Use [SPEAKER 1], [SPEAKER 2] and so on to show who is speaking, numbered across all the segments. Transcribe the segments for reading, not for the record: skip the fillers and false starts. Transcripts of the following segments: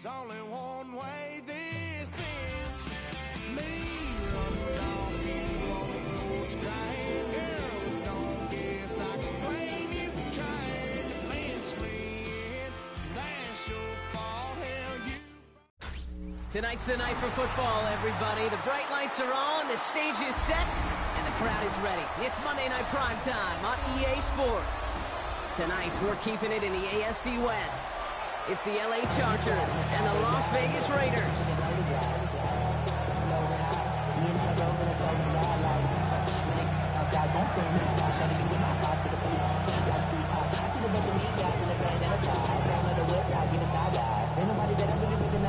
[SPEAKER 1] There's only one way this ends. Me running off you on the roads crying, girl, don't guess I can blame you for trying to fence me in. That's your fault, hell you.
[SPEAKER 2] Tonight's the night for football, everybody. The bright lights are on, the stage is set, and the crowd is ready. It's Monday Night Primetime on EA Sports. Tonight, we're keeping it in the AFC West. It's the LA Chargers and the Las Vegas Raiders.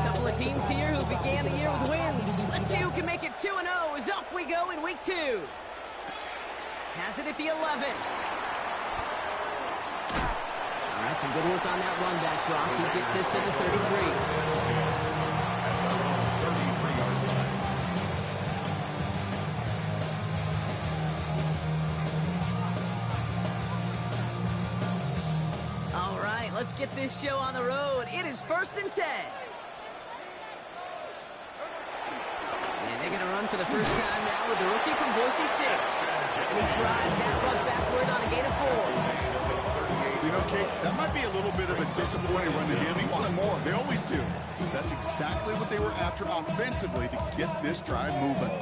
[SPEAKER 2] Couple of teams here who began the year with wins. Let's see who can make it 2-0 as off we go in week 2. Has it at the 11. All right, some good work on that run back, Brock. He gets this to the 33. All right, let's get this show on the road. It is 1st and 10. And they're going to run for the first time now with the rookie from Boise State. And he drives that run backward on a gain of 4.
[SPEAKER 3] You know, Kate, that might be a little bit of a disappointing run to him. He wanted more. They always do. That's exactly what they were after offensively to get this drive moving.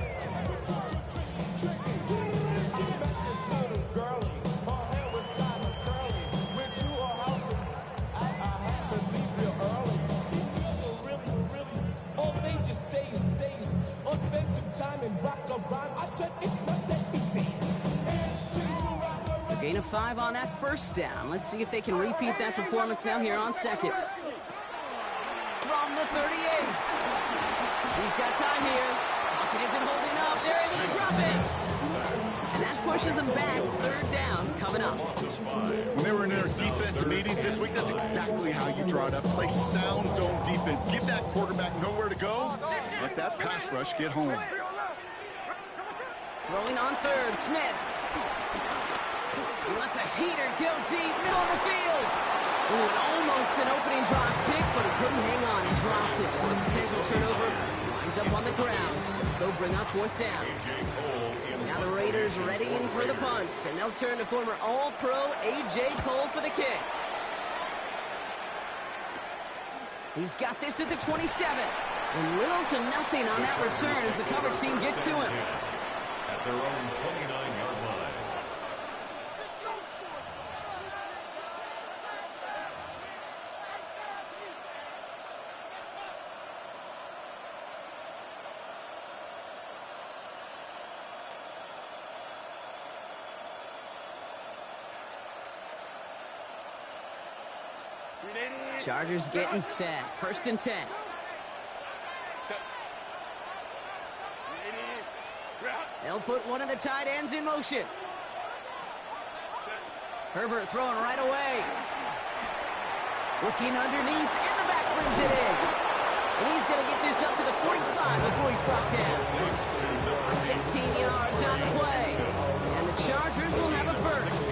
[SPEAKER 2] Gain of 5 on that first down. Let's see if they can repeat that performance now here on second. From the 38. He's got time here. Pocket isn't holding up. They're able to drop it. And that pushes them back. 3rd down coming up.
[SPEAKER 3] When they were in their defensive meetings this week, that's exactly how you draw it up. Play sound zone defense. Give that quarterback nowhere to go. Let that pass rush get home.
[SPEAKER 2] Throwing on 3rd, Smith. He lets a heater go deep, middle of the field. Ooh, and almost an opening drop pick, but he couldn't hang on and dropped it. So the potential turnover winds up on the ground as they'll bring up 4th down. Now the Raiders ready in for the punt, and they'll turn to former All-Pro A.J. Cole for the kick. He's got this at the 27. And little to nothing on that return as the coverage team gets to him.
[SPEAKER 4] At their own 29-yard line.
[SPEAKER 2] Chargers getting set. 1st and 10. They'll put one of the tight ends in motion. Herbert throwing right away. Looking underneath, and the back brings it in. And he's going to get this up to the 45 before he's brought down. 16 yards on the play. And the Chargers will have a first.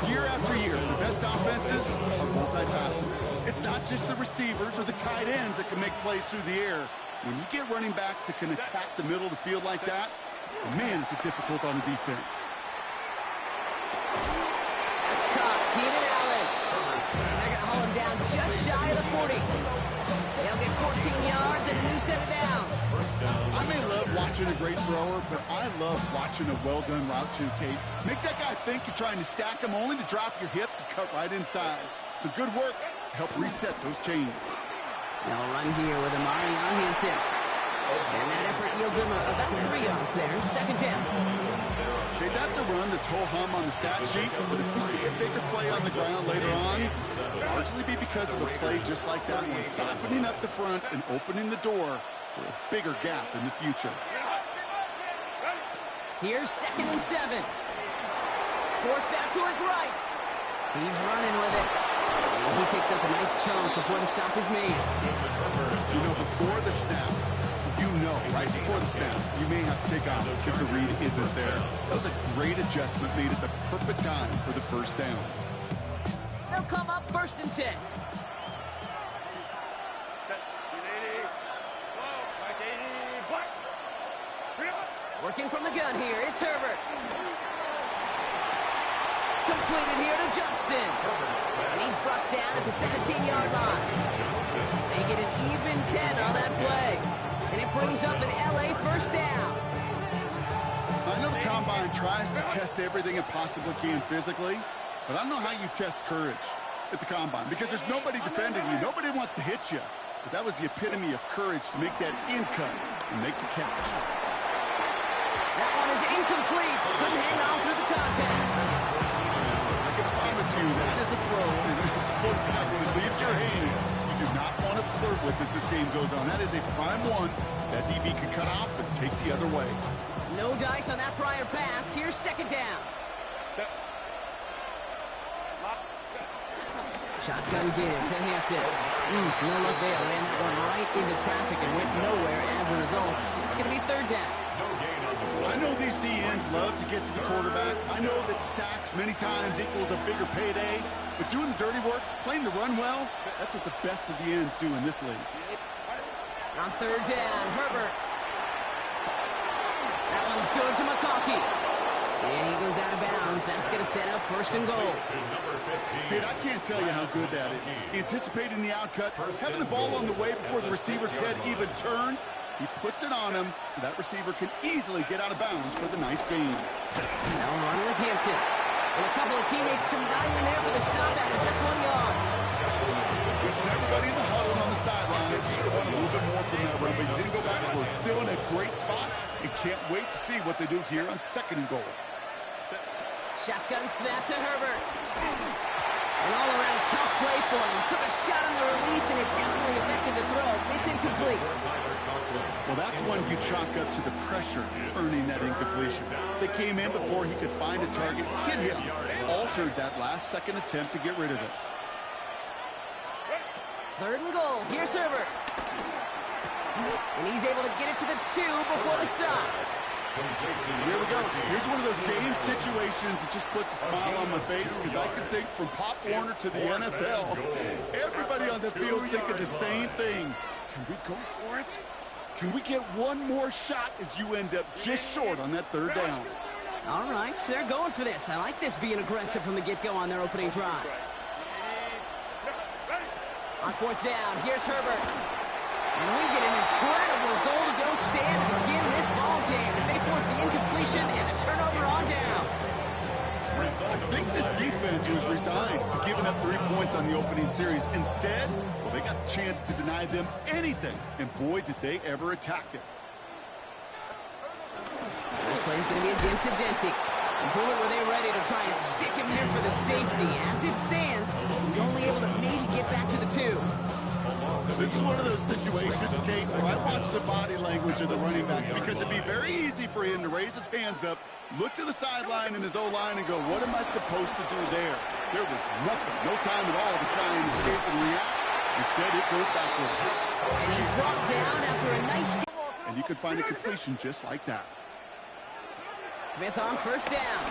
[SPEAKER 3] Year after year, the best offenses are multifaceted. It's not just the receivers or the tight ends that can make plays through the air. When you get running backs that can attack the middle of the field like that, man, is it difficult on the defense.
[SPEAKER 2] That's caught. Keenan Allen. And they're going to haul him down just shy of the 40. They'll get 14 yards and a new set of downs.
[SPEAKER 3] I may love watching a great thrower, but I love watching a well-done route too, Kate. Make that guy think you're trying to stack him only to drop your hips and cut right inside. Some good work to help reset those chains.
[SPEAKER 2] They'll run here with Amari on Hampton. And that effort yields him about 3 yards there. 2nd down.
[SPEAKER 3] Okay, that's a run that's ho-hum on the stat sheet, but if you see a bigger play on the ground later on, it'll largely be because of a play just like that one, softening up the front and opening the door for a bigger gap in the future.
[SPEAKER 2] Here's 2nd and 7. Forced out to his right. He's running with it. And he picks up a nice chunk before the stop is made.
[SPEAKER 3] You know, before the snap, right before the snap, you may have to take off if the read isn't there. That was a great adjustment made at the perfect time for the first down.
[SPEAKER 2] They'll come up 1st and 10. Working from the gun here, it's Herbert. Completed here to Johnston. And he's brought down at the 17-yard line. They get an even 10 on that play. And it brings up an LA first down.
[SPEAKER 3] I know the Combine tries to test everything it possibly can physically, but I don't know how you test courage at the Combine because there's nobody defending you. Nobody wants to hit you. But that was the epitome of courage to make that in cut and make the catch.
[SPEAKER 2] That one is incomplete. Couldn't hang on through the contact.
[SPEAKER 3] I can promise you that is a throw, and it's close enough when it leaves your hands. You do not want to flirt with as this game goes on. That is a prime one that DB could cut off and take the other way.
[SPEAKER 2] No dice on that prior pass. Here's second down. Shotgun give to Hampton. No luck there. Ran that one right into traffic and went nowhere as a result. It's going to be third down.
[SPEAKER 3] I know these DNs love to get to the quarterback. I know that sacks many times equals a bigger payday. But doing the dirty work, playing the run well, that's what the best of the ends do in this league.
[SPEAKER 2] On third down, Herbert. That one's good to McConkey. And he goes out of bounds. That's going to set up first and goal.
[SPEAKER 3] Kid, I can't tell you how good that is. Anticipating the outcut, having the ball on the way before the receiver's head even turns. He puts it on him so that receiver can easily get out of bounds for the nice gain.
[SPEAKER 2] Now run with Hampton. And a couple of teammates combining there for the stop after just 1 yard.
[SPEAKER 3] Listen, everybody in the huddle on the sidelines should have won a little bit more from that run, but he didn't go backwards. Still in a great spot and can't wait to see what they do here on second and goal.
[SPEAKER 2] Shotgun snap to Herbert. An all-around tough play for him. Took a shot on the release, and it definitely affected the throw. It's incomplete.
[SPEAKER 3] Well, that's one you chalk up to the pressure earning that incompletion. They came in before he could find a target, hit him, altered that last-second attempt to get rid of it.
[SPEAKER 2] Third and goal. Here's Herbert. And he's able to get it to the 2 before the stop.
[SPEAKER 3] Here we go. Here's one of those game situations that just puts a smile on my face because I can think from Pop Warner to the NFL. Everybody on the field thinking the same thing. Can we go for it? Can we get one more shot as you end up just short on that third down?
[SPEAKER 2] All right, so they're going for this. I like this being aggressive from the get-go on their opening drive. On fourth down, here's Herbert. And we get an incredible goal-to-go stand to begin this ball game as they force the incompletion and the turnover on downs.
[SPEAKER 3] I think this defense was resigned to giving up 3 points on the opening series. Instead, well, they got the chance to deny them anything, and boy, did they ever attack it.
[SPEAKER 2] This play is going to be again to Jency. Boy, were they ready to try and stick him there for the safety. As it stands, he's only able to maybe get back to the 2.
[SPEAKER 3] This is one of those situations, Kate, where I watch the body language of the running back because it'd be very easy for him to raise his hands up, look to the sideline in his O-line and go, what am I supposed to do there? There was nothing, no time at all to try and escape and react. Instead, it goes backwards.
[SPEAKER 2] And he's brought down after a nice...
[SPEAKER 3] And you could find a completion just like that.
[SPEAKER 2] Smith on first down.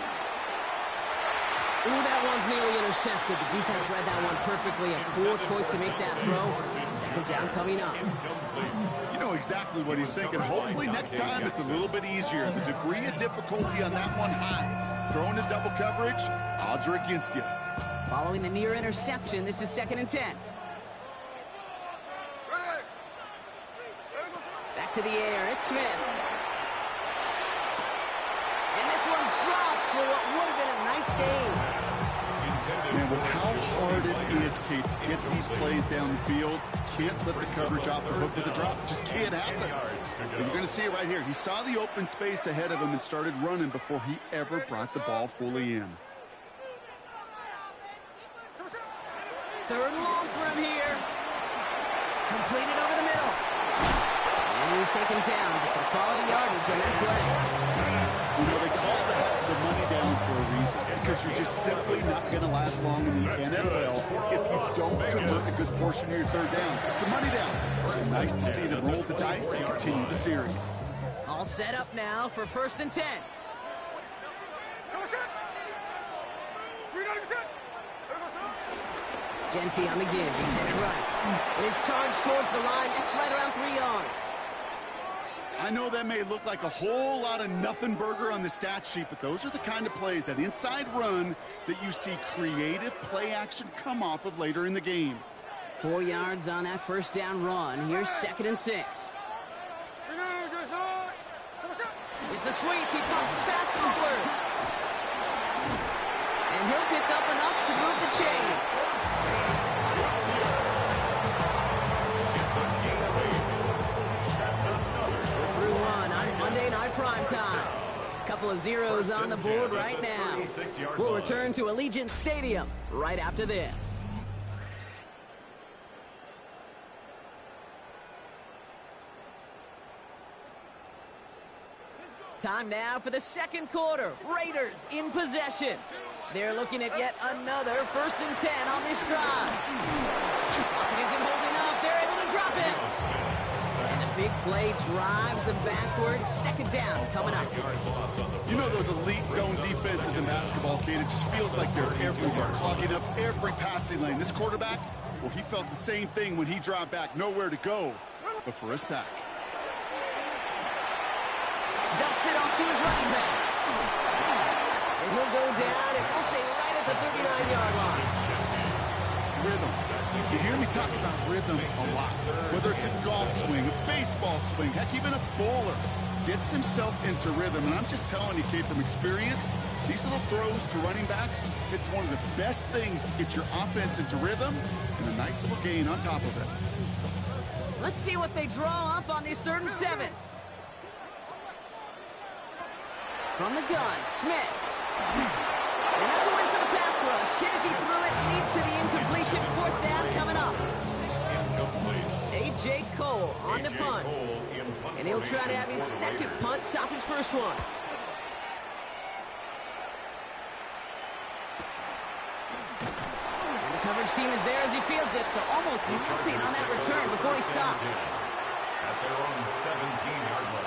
[SPEAKER 2] Ooh, that one's nearly intercepted. The defense read that one perfectly. A poor choice to make that throw. Second down coming up.
[SPEAKER 3] You know exactly what he's thinking. Hopefully next time it's a little bit easier. The degree of difficulty on that one high. Throwing to double coverage, odds are against you.
[SPEAKER 2] Following the near interception, this is 2nd and 10. Back to the air, it's Smith. And this one's dropped for what would have been a nice game.
[SPEAKER 3] Man, with how hard it is, Kate, to get these plays down the field, can't let the coverage off the hook with a drop. Just can't happen. But you're going to see it right here. He saw the open space ahead of him and started running before he ever brought the ball fully in.
[SPEAKER 2] Third and long for him here. Completed over the middle. And he's taken down. It's a quality yardage on that play.
[SPEAKER 3] You know, they call that the money down for a reason, because you're just simply not going to last long in the NFL if you don't convert a good portion of your third down. It's a money down. It's nice to see them roll the dice and continue the series.
[SPEAKER 2] All set up now for 1st and 10. Genty on the give. He's headed right. It is charged towards the line. That's right around 3 yards.
[SPEAKER 3] I know that may look like a whole lot of nothing burger on the stat sheet, but those are the kind of plays, that inside run, that you see creative play action come off of later in the game.
[SPEAKER 2] 4 yards on that first down run. Here's 2nd and 6. It's a sweep. He pumps the pass forward. And he'll pick up enough to move the chains. Through one on Monday Night Primetime. Couple of zeros on the board right now. We'll return to Allegiant Stadium right after this. Time now for the second quarter. Raiders in possession. They're looking at yet another 1st and 10 on this drive. It isn't holding up. They're able to drop it. And the big play drives them backwards. 2nd down coming up.
[SPEAKER 3] You know those elite zone defenses in basketball, Kate, it just feels like they're everywhere, clogging up every passing lane. This quarterback, well, he felt the same thing when he dropped back. Nowhere to go but for a sack.
[SPEAKER 2] Dumps it off to his running back. And he'll go down, and we'll say right at the 39-yard line.
[SPEAKER 3] Rhythm. You hear me talk about rhythm a lot. Whether it's a golf swing, a baseball swing, heck, even a bowler gets himself into rhythm. And I'm just telling you, Kate, from experience, these little throws to running backs, it's one of the best things to get your offense into rhythm and a nice little gain on top of it.
[SPEAKER 2] Let's see what they draw up on this 3rd and 7. From the gun, Smith. And that's a win for the pass rush. Hit as he threw it, leads to the incompletion. 4th down coming up. A.J. Cole on the punt. And he'll try to have his 2nd punt top his 1st one. And the coverage team is there as he fields it, so almost nothing on that return before he stopped.
[SPEAKER 4] At their own 17-yard line.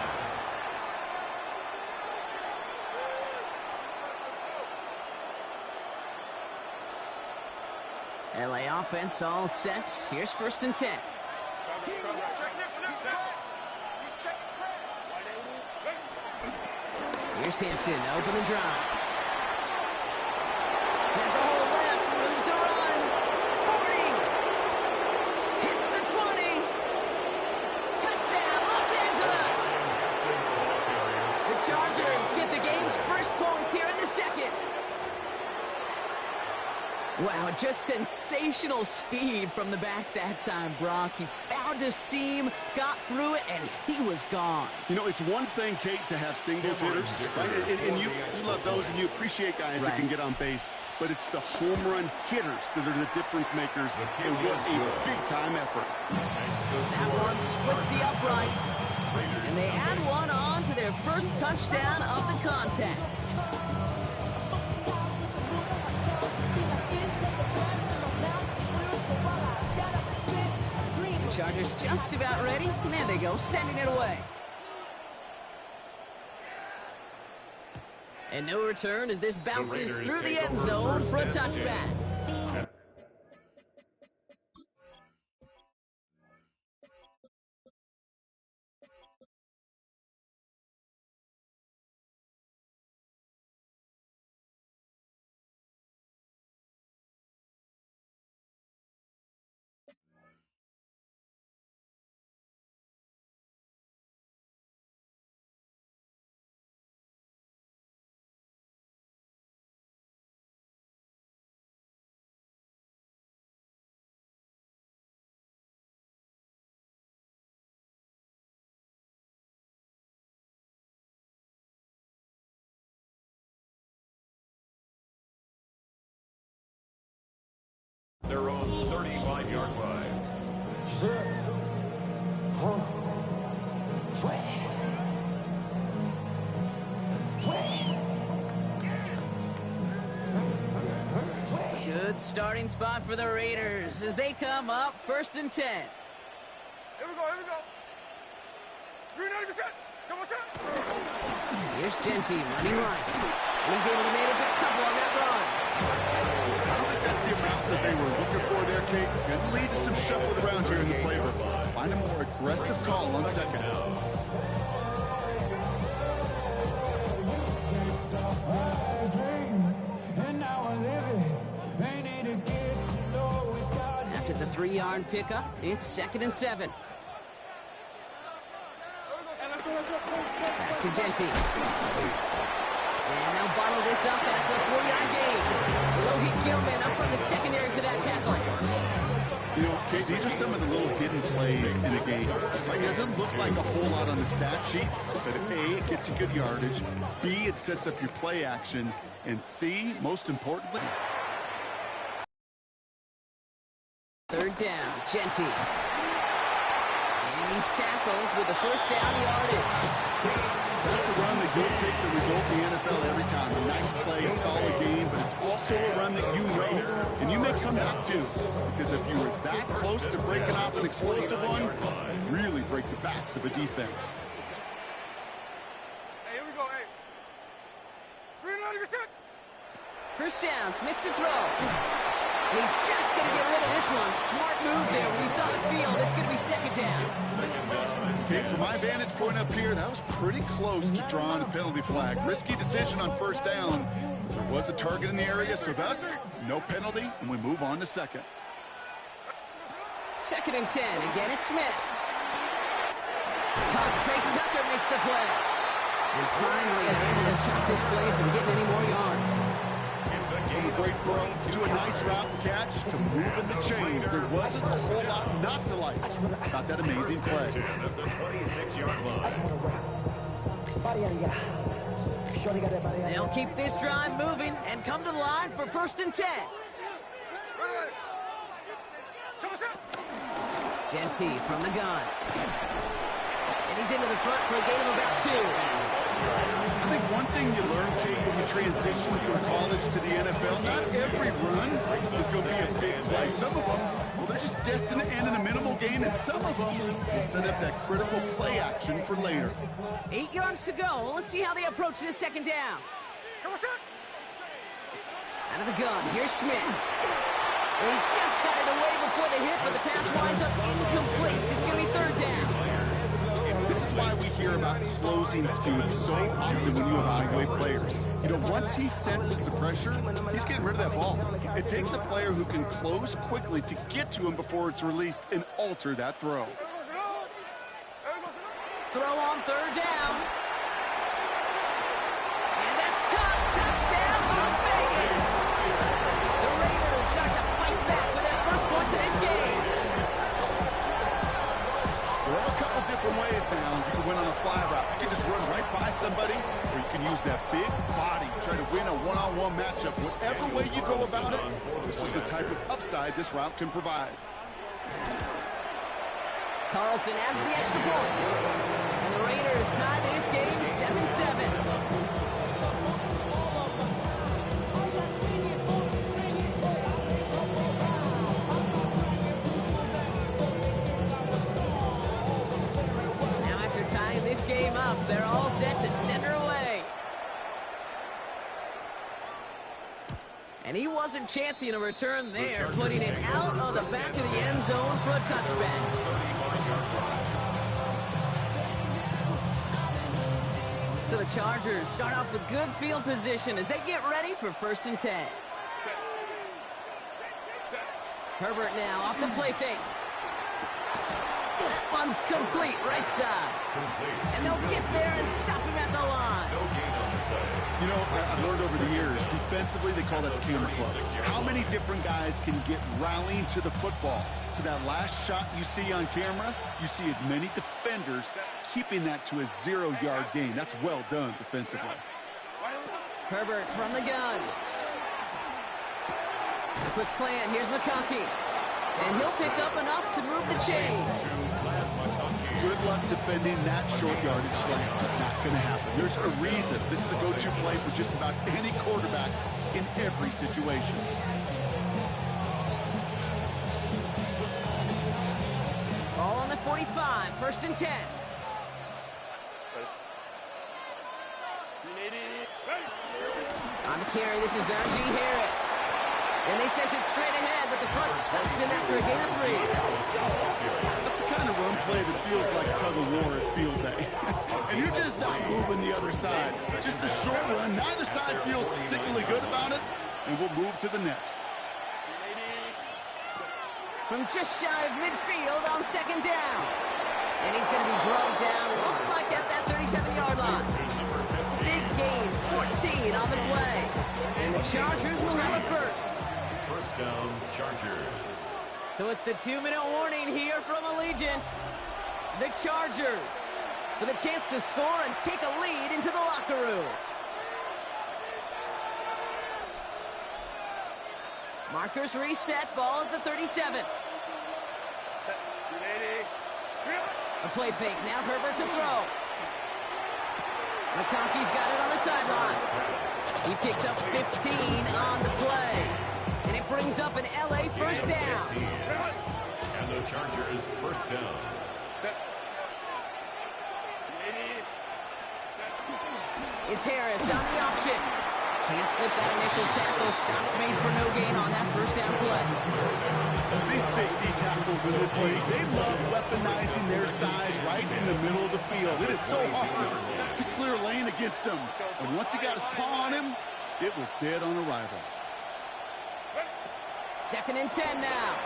[SPEAKER 2] LA offense all set. Here's 1st and 10. Here's Hampton, open and drive. Has a hole left, room to run. 40. Hits the 20. Touchdown, Los Angeles. The Chargers get the game's 1st points here in the 2nd. Wow, just sensational speed from the back that time, Brock. He found a seam, got through it, and he was gone.
[SPEAKER 3] You know, it's one thing, Kate, to have singles hitters, right? And you love those, and you appreciate guys that can get on base. But it's the home run hitters that are the difference makers, and what a big-time effort.
[SPEAKER 2] That one splits the uprights, and they add one on to their 1st touchdown of the contest. Chargers just about ready. And there they go, sending it away. And no return as this bounces through the end zone for a touchback.
[SPEAKER 4] Their own 35-yard line.
[SPEAKER 2] Good starting spot for the Raiders as they come up 1st and 10.
[SPEAKER 5] Here we go, here we go. Green 90%.
[SPEAKER 2] Here's Genty running right. And he's able to manage a couple on that run.
[SPEAKER 3] I don't think that's the amount that they were looking for there, Kate. Going to lead to some shuffling around here in the playbook. Find a more aggressive call on 2nd.
[SPEAKER 2] After the 3-yard pickup, it's 2nd and 7. Back to Genty. And they'll bottle this up after a 4-yard gain. Rohit Gilman up from the secondary for that tackle.
[SPEAKER 3] You know, Kate, these are some of the little hidden plays in a game. Like, it doesn't look like a whole lot on the stat sheet, but A, it gets you good yardage, B, it sets up your play action, and C, most importantly...
[SPEAKER 2] 3rd down, Genty. And he's tackled with a 1st down yardage.
[SPEAKER 3] That's a run that you'll take the result in the NFL every time. A nice play, a solid game, but it's also a run that you know, and you may come back to. Because if you were that close to breaking off an explosive one, you really break the backs of a defense.
[SPEAKER 5] Hey, here we go, hey. 390%.
[SPEAKER 2] 1st down, Smith to throw. And he's just going to get rid of this one. Smart move there. When you saw the field, it's going to be 2nd down.
[SPEAKER 3] Okay, from my vantage point up here, that was pretty close to drawing a penalty flag. Risky decision on 1st down. But there was a target in the area, so thus, no penalty, and we move on to 2nd.
[SPEAKER 2] 2nd and 10. Again, it's Smith. Trey Tucker makes the play. And finally, they're able to stop this play from getting any more yards.
[SPEAKER 3] From a great throw to a nice route catch to moving the chains. There wasn't a whole lot not to like about that amazing play.
[SPEAKER 4] The 26-yard line.
[SPEAKER 2] They'll keep this drive moving and come to the line for 1st and 10. Genty from the gun. And he's into the front for a gain of about 2.
[SPEAKER 3] I think one thing you learn, Kate, when you transition from college to the NFL, not every run is going to be a big play. Some of them, well, they're just destined to end in a minimal gain, and some of them will set up that critical play action for later.
[SPEAKER 2] 8 yards to go. Let's see how they approach this 2nd down. Out of the gun, here's Smith. He just got it away before the hit, but the pass winds up incomplete. It's going to be 3rd down.
[SPEAKER 3] This is why we hear about closing speed so often when you evaluate players. You know, once he senses the pressure, he's getting rid of that ball. It takes a player who can close quickly to get to him before it's released and alter that throw.
[SPEAKER 2] Throw on 3rd down. And that's caught. Touchdown, Las Vegas. The Raiders start to fight back with their 1st points in this game.
[SPEAKER 3] There are a couple different ways now. You can win on a fly route. You can just run right by somebody, or you can use that big body, try to win a one-on-one matchup. Whatever way you go about it, this is the type of upside this route can provide.
[SPEAKER 2] Carlson adds the extra point. And the Raiders tie this game 7-7. Game up. They're all set to center away. And he wasn't chancing a return there, putting it out of the back of the end zone for a touchback. So the Chargers start off with good field position as they get ready for 1st and 10. Herbert now off the play fake. That one's complete, right side. And they'll get there and stop him at the line.
[SPEAKER 3] You know, I've learned over the years, defensively, they call that the camera club. How many different guys can get rallying to the football? So that last shot you see on camera, you see as many defenders keeping that to a 0-yard gain. That's well done defensively.
[SPEAKER 2] Herbert from the gun. A quick slant. Here's McConkey. And he'll pick up enough to move the chains.
[SPEAKER 3] Good luck defending that short yardage slant. Just not going to happen. There's a reason. This is a go-to play for just about any quarterback in every situation.
[SPEAKER 2] Ball on the 45, 1st and 10. On the carry, this is Najee Harris. And they sent it straight ahead, but the front stops him after a gain of 3.
[SPEAKER 3] That's the kind of run play that feels like tug-of-war at field day. And you're just not moving the other side. Just a short run. Neither side feels particularly good about it, and we'll move to the next.
[SPEAKER 2] from just shy of midfield on second down. And he's going to be drugged down, looks like at that 37-yard line. Big gain, 14 on the play. And the Chargers will have a first.
[SPEAKER 4] First down, Chargers.
[SPEAKER 2] So it's the 2-minute warning here from Allegiant. The Chargers with a chance to score and take a lead into the locker room. Markers reset, ball at the 37. A play fake, now Herbert to throw. McConkey's got it on the sideline. He picks up 15 on the play. And it brings up an LA first down.
[SPEAKER 4] And the Chargers first down.
[SPEAKER 2] It's Harris on the option. Can't slip that initial tackle. Stops made for no gain on that first down play.
[SPEAKER 3] These big D tackles in this league, they love weaponizing their size right in the middle of the field. It is so hard to clear lane against them. And once he got his paw on him, it was dead on arrival.
[SPEAKER 2] 2nd and 10 now.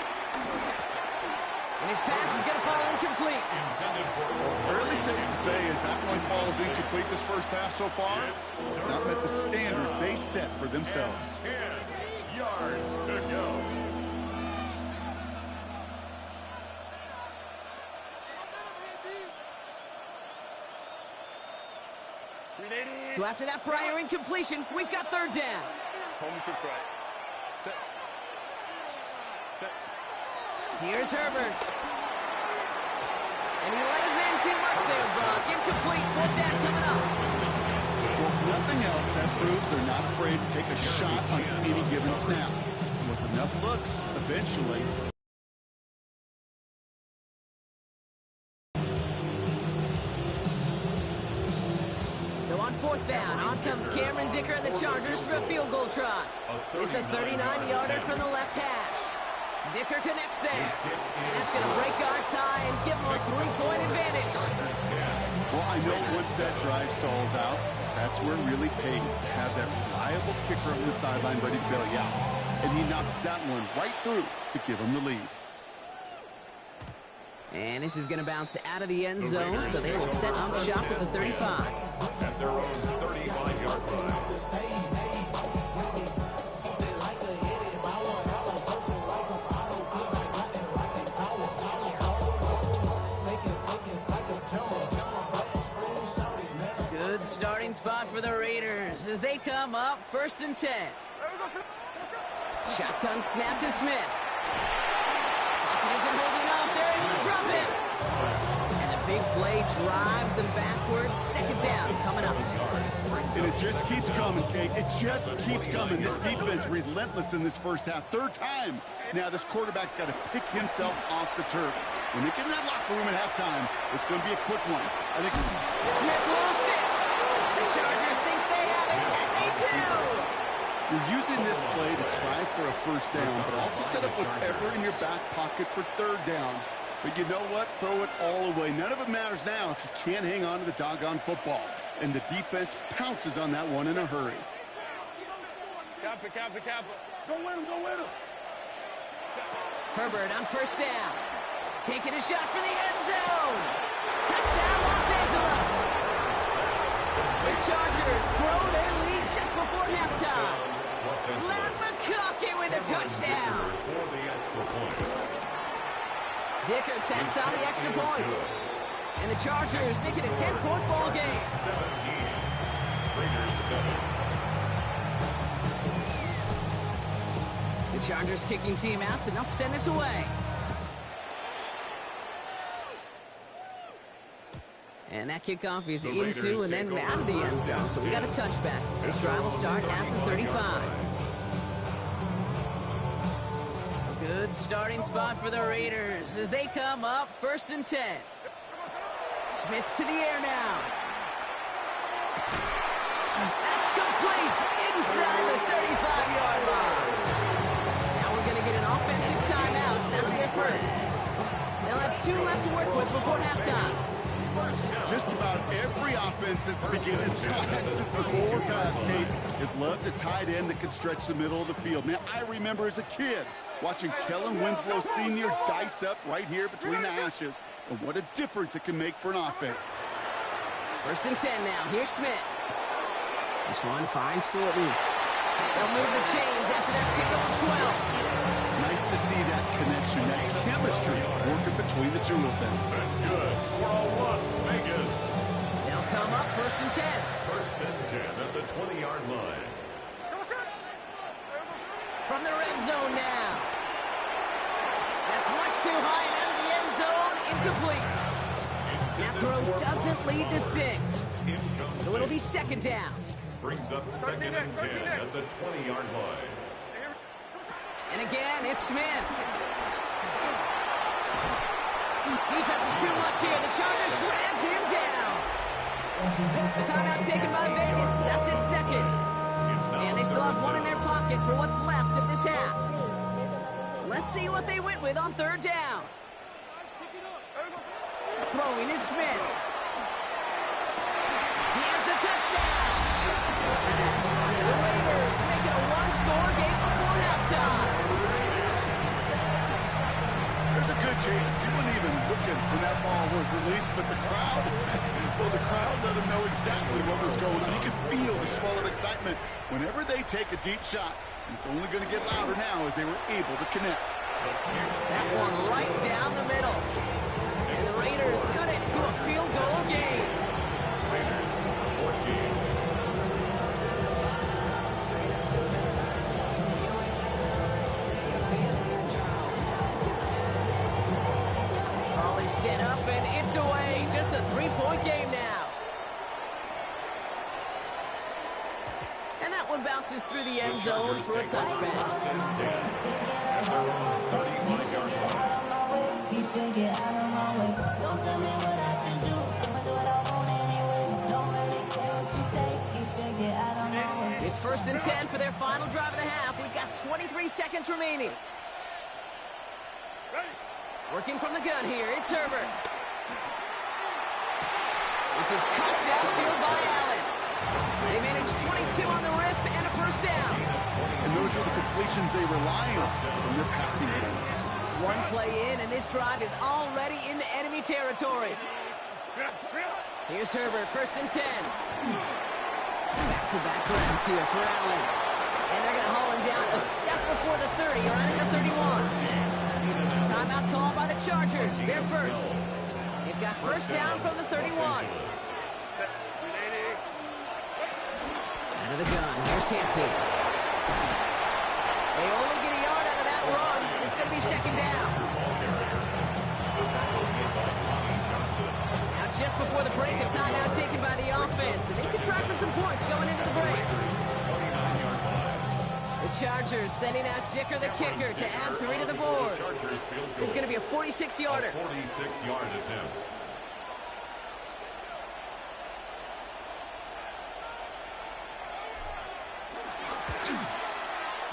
[SPEAKER 2] And his pass is going to fall incomplete.
[SPEAKER 3] Fairly safe to say as that one falls incomplete this first half so far, it's not met the standard they set for themselves.
[SPEAKER 4] 10 yards to go.
[SPEAKER 2] So after that prior incompletion, we've got 3rd down. Here's Herbert. And he let his man too much there, Brock. Incomplete, 4th down coming up.
[SPEAKER 3] Well, if nothing else, that proves they're not afraid to take a shot on any given snap. And with enough looks, eventually...
[SPEAKER 2] So on 4th down, on comes Cameron Dicker and the Chargers for a field goal try. It's a 39-yarder from the left hash. Dicker connects there, and that's going to break our tie and give him a 3-point advantage.
[SPEAKER 3] Well, I know once that drive stalls out, that's where it really pays to have that reliable kicker on the sideline ready to bail you out. And he knocks that one right through to give him the lead.
[SPEAKER 2] And this is going to bounce out of the end zone, so they will set up shop at the 35.
[SPEAKER 4] At their own 35-yard line.
[SPEAKER 2] Good starting spot for the Raiders as they come up 1st and 10. Shotgun snap to Smith. Pocket isn't holding up. They're able to drop it. And the big play drives them backwards. 2nd down coming up.
[SPEAKER 3] And it just keeps coming, Kate. It just keeps coming. This defense relentless in this first half. 3rd time. Now this quarterback's got to pick himself off the turf. When they get in that locker room at halftime, it's going to be a quick one. I think
[SPEAKER 2] Smith lost it. The Chargers think they have it, and they do.
[SPEAKER 3] you're using this play to try for a first down, but also set up what's ever in your back pocket for 3rd down. But you know what? Throw it all away. None of it matters now if you can't hang on to the doggone football. And the defense pounces on that one in a hurry.
[SPEAKER 5] Cap it. Go win him.
[SPEAKER 2] Herbert on 1st down. Taking a shot for the end zone. Touchdown, Los Angeles. The Chargers grow their lead just before halftime. Lac McConkey with a touchdown.
[SPEAKER 4] For the extra point.
[SPEAKER 2] Dicker tacks on the extra points. And the Chargers make it a 10-point ball game.
[SPEAKER 4] 17. Raiders 7.
[SPEAKER 2] The Chargers kicking team out, and they'll send this away. And that kickoff is into and then out of the end zone. So we got a touchback. This drive will start after 35. A good starting spot for the Raiders as they come up 1st and 10. Smith to the air now. That's complete inside the 35-yard line. Now we're going to get an offensive timeout. That's their first. They'll have 2 left to work with before halftime.
[SPEAKER 3] Just about every offense that's beginning time since the forward pass, Kate, has loved a tight end that can stretch the middle of the field. Now, I remember as a kid Watching Kellen Winslow Sr. dice up right here between the hashes. And what a difference it can make for an offense.
[SPEAKER 2] 1st and 10 now. Here's Smith. This one finds Thornton. They'll move the chains after that pickup of 12.
[SPEAKER 3] Nice to see that connection, that chemistry working between the two of them.
[SPEAKER 4] That's good for Las Vegas.
[SPEAKER 2] They'll come up 1st and 10.
[SPEAKER 4] 1st and 10 at the 20-yard line.
[SPEAKER 2] From the red zone now. That's much too high and out of the end zone. Incomplete. That throw doesn't lead to 6. So it'll be 2nd down.
[SPEAKER 4] Brings up 2nd and 10 at the 20-yard line.
[SPEAKER 2] And again, it's Smith. Defense is too much here. The Chargers drag him down. The timeout taken by Vegas. That's it, 2nd. And they still have one in their pocket for what's left of this half. Let's see what they went with on 3rd down. Throwing is Smith. He has the touchdown. The Raiders make it a one-score game before halftime.
[SPEAKER 3] There's a good chance he wasn't even looking when that ball was released, but the crowd, well, the crowd let him know exactly what was going on. He could feel the swell of excitement whenever they take a deep shot. And it's only going to get louder now as they were able to connect.
[SPEAKER 2] That one right down the middle. And the Raiders cut it to a field goal game.
[SPEAKER 4] Raiders 14.
[SPEAKER 2] Set up and it's away. Just a 3-point game now. And that one bounces through the end zone for a touchback. It's 1st and 10 for their final drive of the half. We've got 23 seconds remaining. Working from the gun here, it's Herbert. This is cut downfield by Allen. They managed 22 on the rip and a 1st down.
[SPEAKER 3] And those are the completions they rely on from their passing game.
[SPEAKER 2] One play in, and this drive is already in enemy territory. Here's Herbert, 1st and 10. Back-to-back grabs here for Allen. And they're going to haul him down a step before the 30, or out in the 31. Timeout called by the Chargers. They're first. They've got 1st down from the 31. Out of the gun. Here's Hampton. They only get a yard out of that run. It's going to be 2nd down. Now just before the break, a timeout taken by the offense. And they could try for some points going into the break. The Chargers sending out Dicker the kicker to add 3 to the board. It's going to be a 46-yarder.
[SPEAKER 4] 46-yard attempt.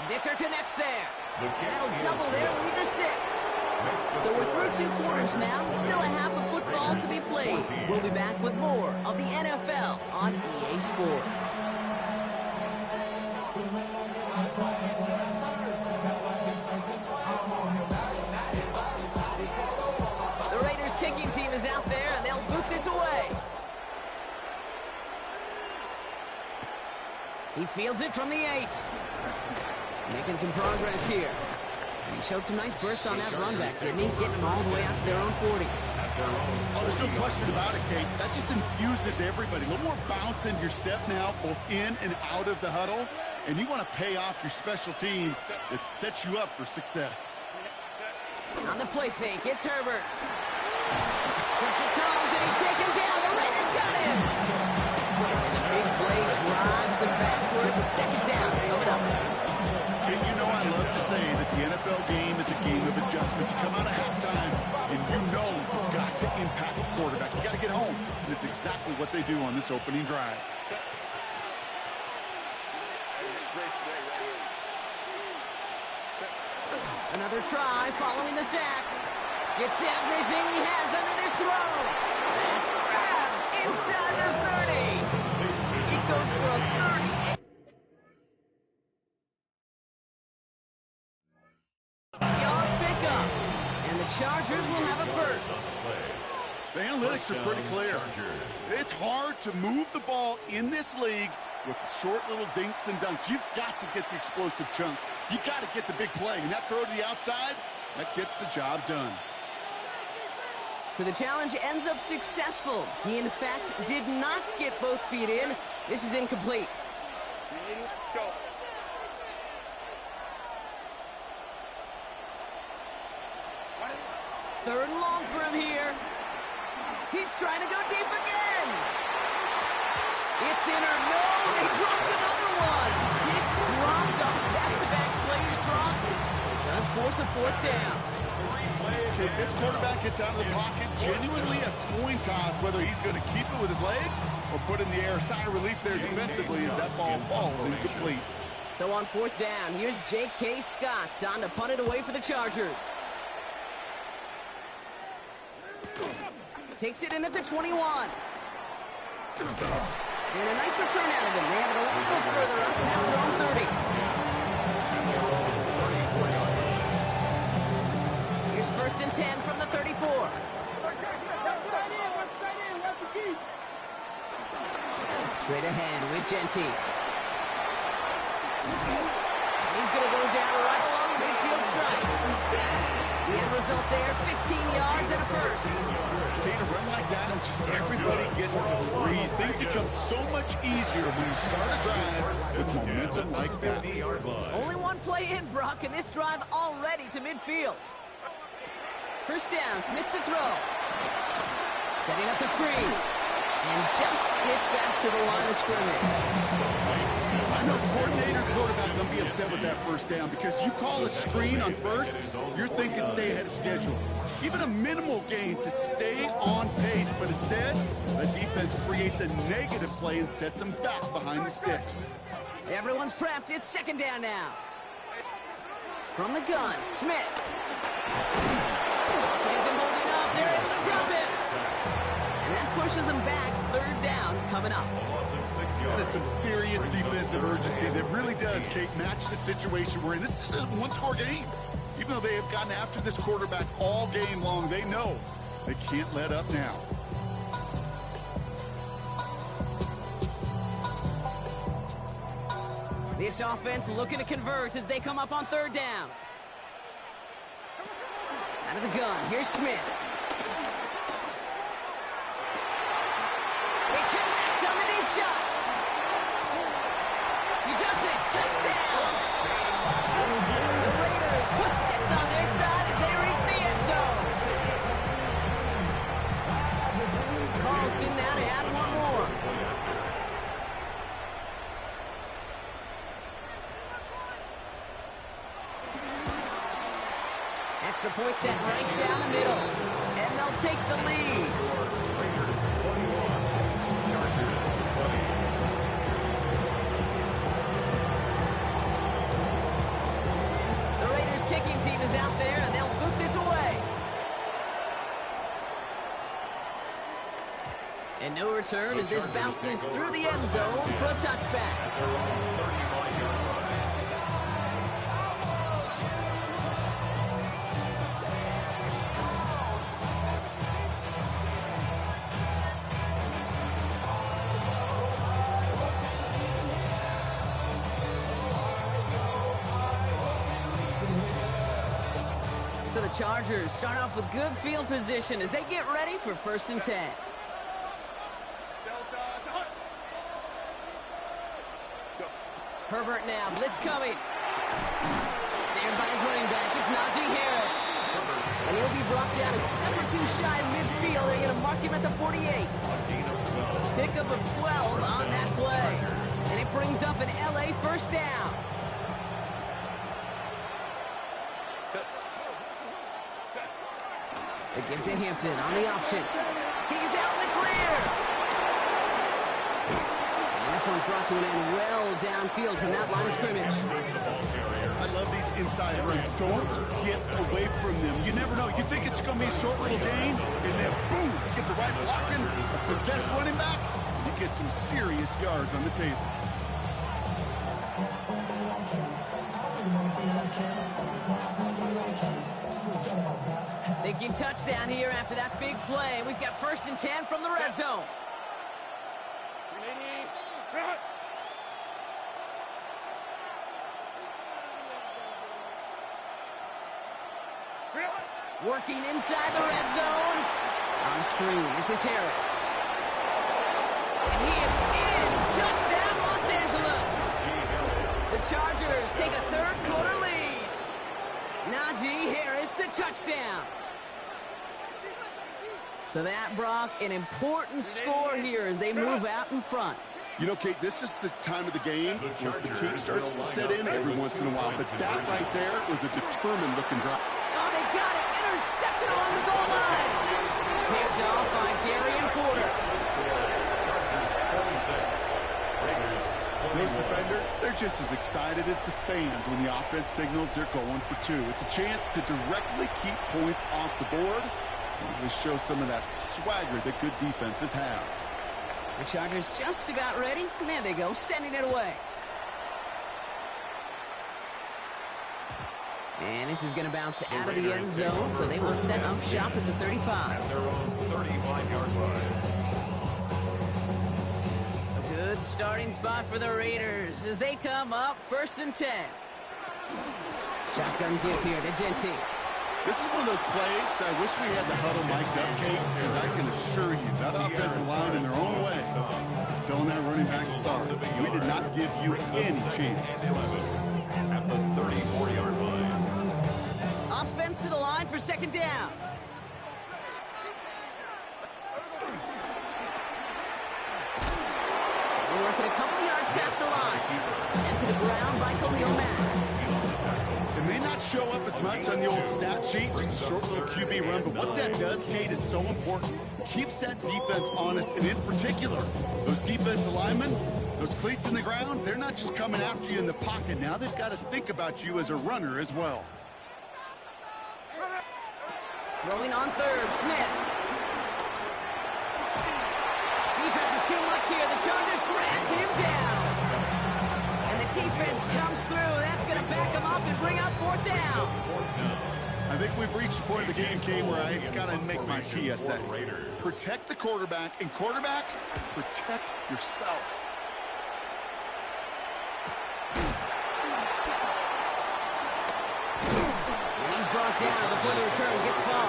[SPEAKER 2] Dicker connects there. And that'll double their lead to 6. So we're through 2 quarters now. Still a half of football to be played. We'll be back with more of the NFL on EA Sports. The Raiders kicking team is out there, and they'll boot this away. He fields it from the 8. Making some progress here. And he showed some nice bursts on that run back, didn't he? Getting them all the way out to their own 40.
[SPEAKER 3] Oh, there's no question about it, Kate. That just infuses everybody. A little more bounce in your step now, both in and out of the huddle. And you want to pay off your special teams that sets you up for success.
[SPEAKER 2] On the play fake, it's Herbert. Pressure comes, and he's taken down. The Raiders got him. And the big play drives them backward. 2nd down coming up.
[SPEAKER 3] Kate, you know I love to say that the NFL game is a game of adjustments. You come out of halftime, and you know you've got to impact the quarterback. You got to get home. And it's exactly what they do on this opening drive.
[SPEAKER 2] Another try following the sack. Gets everything he has under this throw. That's grabbed inside the 30. It goes for a 38. Chargers will have a first.
[SPEAKER 3] The analytics are pretty clear. It's hard to move the ball in this league with short little dinks and dunks. You've got to get the explosive chunk. You got to get the big play. And that throw to the outside, that gets the job done.
[SPEAKER 2] So the challenge ends up successful. He, in fact, did not get both feet in. This is incomplete.
[SPEAKER 5] Go.
[SPEAKER 2] Third and long for him here. He's trying to go deep again. It's in or no, they dropped another one. Hicks dropped on back-to-back plays, Brock. It does force a fourth down.
[SPEAKER 3] Okay, this quarterback gets out of the pocket, genuinely a coin toss, whether he's going to keep it with his legs or put it in the air. Sigh of relief there defensively as that ball falls incomplete.
[SPEAKER 2] So on fourth down, here's J.K. Scott on to punt it away for the Chargers. Takes it in at the 21. And a nice return out of him. They have it a little further up past their own 30. Here's first and 10 from the 34. Straight ahead with Genty. And he's going to go down right along the midfield stripe. The end result there, 15 yards and a first.
[SPEAKER 3] Okay, to run like that and just everybody gets to breathe. Things become so much easier when you start a drive with momentum like that.
[SPEAKER 2] Only one play in, Brock, and this drive already to midfield. First down, Smith to throw. Setting up the screen. And just gets back to the line of scrimmage.
[SPEAKER 3] I know coordinator quarterback going to be upset with that first down because you call a screen on first, you're thinking stay ahead of schedule. Even a minimal gain to stay on pace, but instead, the defense creates a negative play and sets them back behind the sticks.
[SPEAKER 2] Everyone's prepped. It's second down now. From the gun, Smith. Plays him holding up. They're able to drop it. And that pushes them back. Third down coming up.
[SPEAKER 3] That is some serious defensive urgency that really does, Kate, match the situation we're in. This is a one-score game. Even though they have gotten after this quarterback all game long, they know they can't let up now.
[SPEAKER 2] This offense looking to convert as they come up on third down. Out of the gun, here's Smith. They connect on the deep shot. He does it. Touchdown. The Raiders put 6 on their side as they reach the end zone. Carlson now to add one more. Extra point set right down the middle. And they'll take the lead. The Raiders kicking team is out there, and they'll boot this away. And no return as this bounces through the end zone for a touchback. So the Chargers start off with good field position as they get ready for first and 10. Herbert now, blitz coming. Snared by his running back, it's Najee Harris. And he'll be brought down a step or two shy of midfield. They're going to mark him at the 48. Pickup of 12 on that play. And it brings up an LA first down. They give to Hampton on the option. He's out in the clear. And this one's brought to an end well downfield from that line of scrimmage.
[SPEAKER 3] I love these inside runs. Don't get away from them. You never know. You think it's going to be a short little gain, and then boom, you get the right blocking, a possessed running back, you get some serious yards on the table.
[SPEAKER 2] They Thinking touchdown here after that big play. We've got 1st and 10 from the red zone. Working inside the red zone. On the screen, this is Harris. And he is in. Touchdown, Los Angeles. The Chargers take a 3rd quarter lead. Najee Harris, the touchdown. So that, Brock, an important score here as they move out in front.
[SPEAKER 3] You know, Kate, this is the time of the game where fatigue starts to set in every once in a while. But that right there was a determined-looking drive.
[SPEAKER 2] Oh, they got it. Intercepted along the goal line. Picked off by Darian Porter.
[SPEAKER 3] Those defenders, they're just as excited as the fans when the offense signals they're going for 2. It's a chance to directly keep points off the board. They show some of that swagger that good defenses have.
[SPEAKER 2] The Chargers just got ready. And there they go, sending it away. And this is going to bounce out of the end zone, so they will set up shop at the 35.
[SPEAKER 4] At their own 35-yard line.
[SPEAKER 2] A good starting spot for the Raiders as they come up 1st and 10. Shotgun give here to Genty.
[SPEAKER 3] This is one of those plays that I wish we had the huddle mic'd up, Kate, because I can assure you that offensive line in their own way is telling that running back sorry. We did not give you any chance.
[SPEAKER 4] At the 34-yard line.
[SPEAKER 2] Offense to the line for 2nd down. We're working a couple of yards past the line. Sent to the ground by Khalil Mack.
[SPEAKER 3] It may not show up as much on the old stat sheet, just a short little QB run, but what that does, Kate, is so important. Keeps that defense honest, and in particular, those defensive linemen, those cleats in the ground, they're not just coming after you in the pocket. Now they've got to think about you as a runner as well.
[SPEAKER 2] Rolling on 3rd, Smith. Defense is too much here. The Chargers drag him down. And the defense comes through. That's going to back him up and bring up 4th down.
[SPEAKER 3] I think we've reached the point of the game, Kate, where I got to make my PSA. Protect the quarterback, and quarterback, protect yourself.
[SPEAKER 2] Brought down before the return gets far.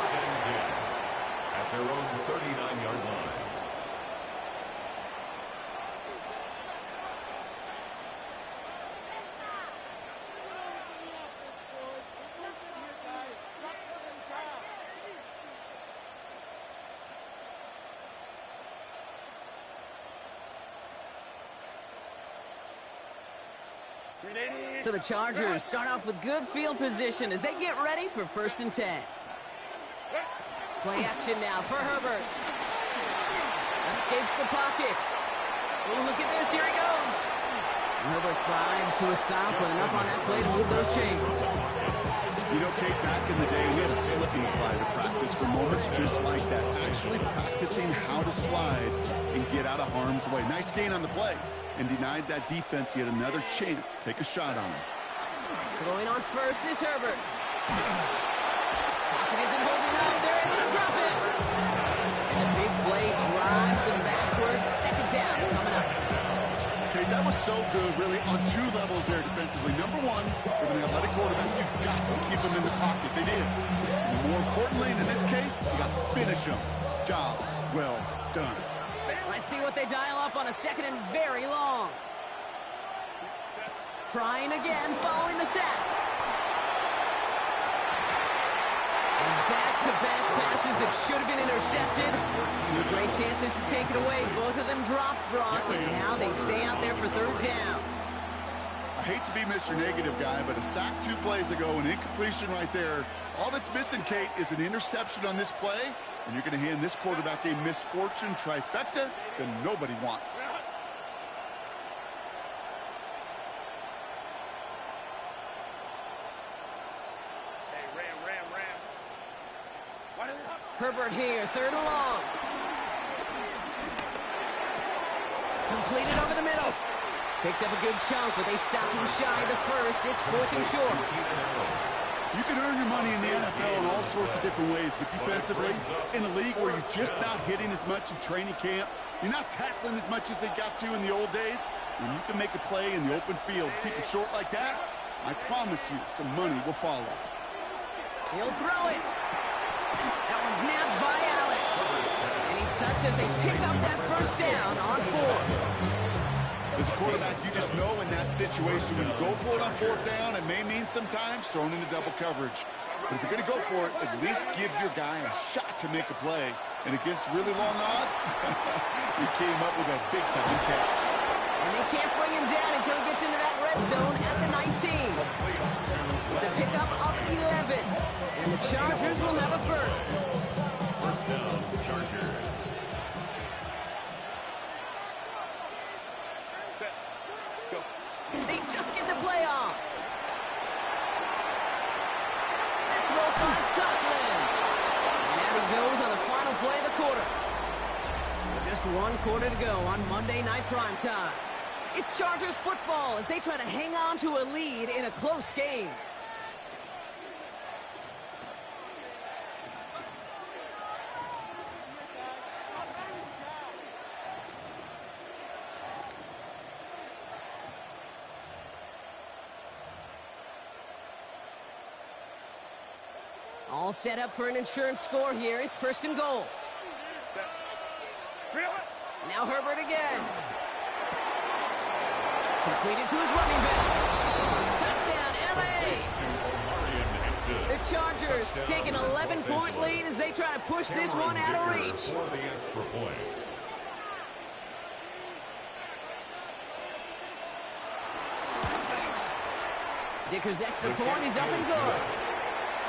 [SPEAKER 4] At their own 39-yard line.
[SPEAKER 2] So the Chargers start off with good field position as they get ready for 1st and 10. Play action now for Herbert. Escapes the pocket. Oh, look at this. Here he goes. Herbert slides to a stop with enough on that play to move those chains.
[SPEAKER 3] You know, Kate, back in the day, we had a slip and slide to practice for moments just like that. Actually practicing how to slide and get out of harm's way. Nice gain on the play. And denied that defense yet another chance to take a shot on him.
[SPEAKER 2] Going on 1st is Herbert. Pocket isn't holding up. They're able to drop it. And the big play drives them backwards. 2nd down coming up.
[SPEAKER 3] Okay, that was so good, really, on 2 levels there defensively. Number 1, with an athletic quarterback, you've got to keep him in the pocket. They did. And more importantly, in this case, you got to finish him. Job well done.
[SPEAKER 2] Let's see what they dial up on a 2nd and very long. Trying again, following the sack. And back-to-back passes that should have been intercepted. 2 great chances to take it away. Both of them dropped, Brock, and now they stay out there for 3rd down.
[SPEAKER 3] I hate to be Mr. Negative guy, but a sack 2 plays ago, an incompletion right there. All that's missing, Kate, is an interception on this play, and you're going to hand this quarterback a misfortune trifecta that nobody wants.
[SPEAKER 5] Hey, Ram.
[SPEAKER 2] Herbert here, 3rd and long. Completed over the middle. Picked up a good chunk, but they stop him shy of the 1st. It's 4th and short.
[SPEAKER 3] You can earn your money in the NFL in all sorts of different ways, but defensively, in a league where you're just not hitting as much in training camp, you're not tackling as much as they got to in the old days, when you can make a play in the open field, keep it short like that, I promise you some money will follow.
[SPEAKER 2] He'll throw it. That one's nabbed by Allen. And he's touched as they pick up that first down on 4.
[SPEAKER 3] As a quarterback, you just know in that situation, when you go for it on 4th down, it may mean sometimes throwing into double coverage. But if you're going to go for it, at least give your guy a shot to make a play. And against really long odds, he came up with a big-time catch.
[SPEAKER 2] And they can't bring him down until he gets into that red zone at the 19. It's a pickup of 11. And the Chargers will have a first.
[SPEAKER 4] First down, Chargers.
[SPEAKER 2] They just get the play off. That throw finds Coughlin. And out he goes on the final play of the quarter. So just 1 quarter to go on Monday Night Primetime. It's Chargers football as they try to hang on to a lead in a close game. All set up for an insurance score here. It's 1st and goal. Now Herbert again. Completed to his running back. Touchdown, LA! The Chargers take an 11-point lead as they try to push this one out of reach.
[SPEAKER 4] For the extra point.
[SPEAKER 2] Dicker's extra point is up and good.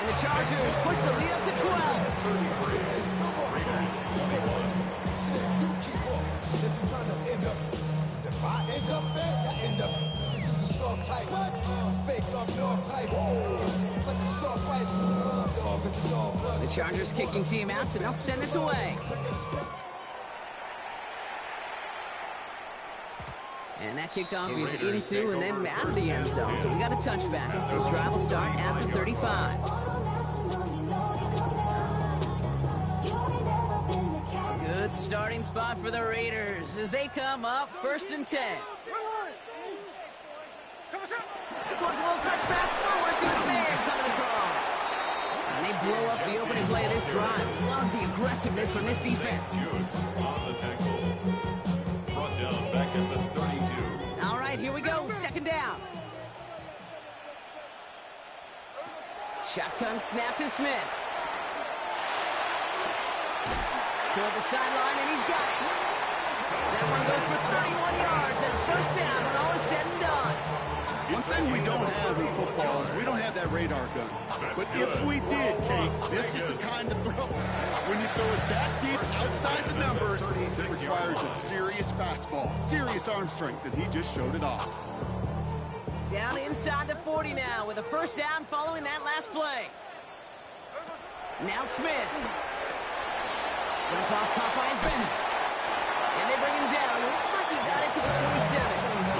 [SPEAKER 2] And the Chargers push the lead up to 12. The Chargers kicking team out, and they'll send this away. And that kickoff is into and then out of the end zone. So we got a touchback. This drive will start at the 35. Good starting spot for the Raiders as they come up 1st and 10. This one's a little touch pass forward to his man coming across. And they blow up the opening play of this drive. Love the aggressiveness from this defense.
[SPEAKER 4] On the tackle. Brought down back at the 32.
[SPEAKER 2] All right, here we go. 2nd down. Shotgun snap to Smith. Toward the sideline, and he's got it. That one goes for 31 yards and a 1st down when all is said and done.
[SPEAKER 3] One thing we don't have in football is we don't have that radar gun. But if we did, Kate, this is the kind of throw. When you throw it that deep outside the numbers, it requires a serious fastball, serious arm strength, and he just showed it off.
[SPEAKER 2] Down inside the 40 now with a 1st down following that last play. Now Smith. Dump off caught by his back. And they bring him down. Looks like he got it to the 27.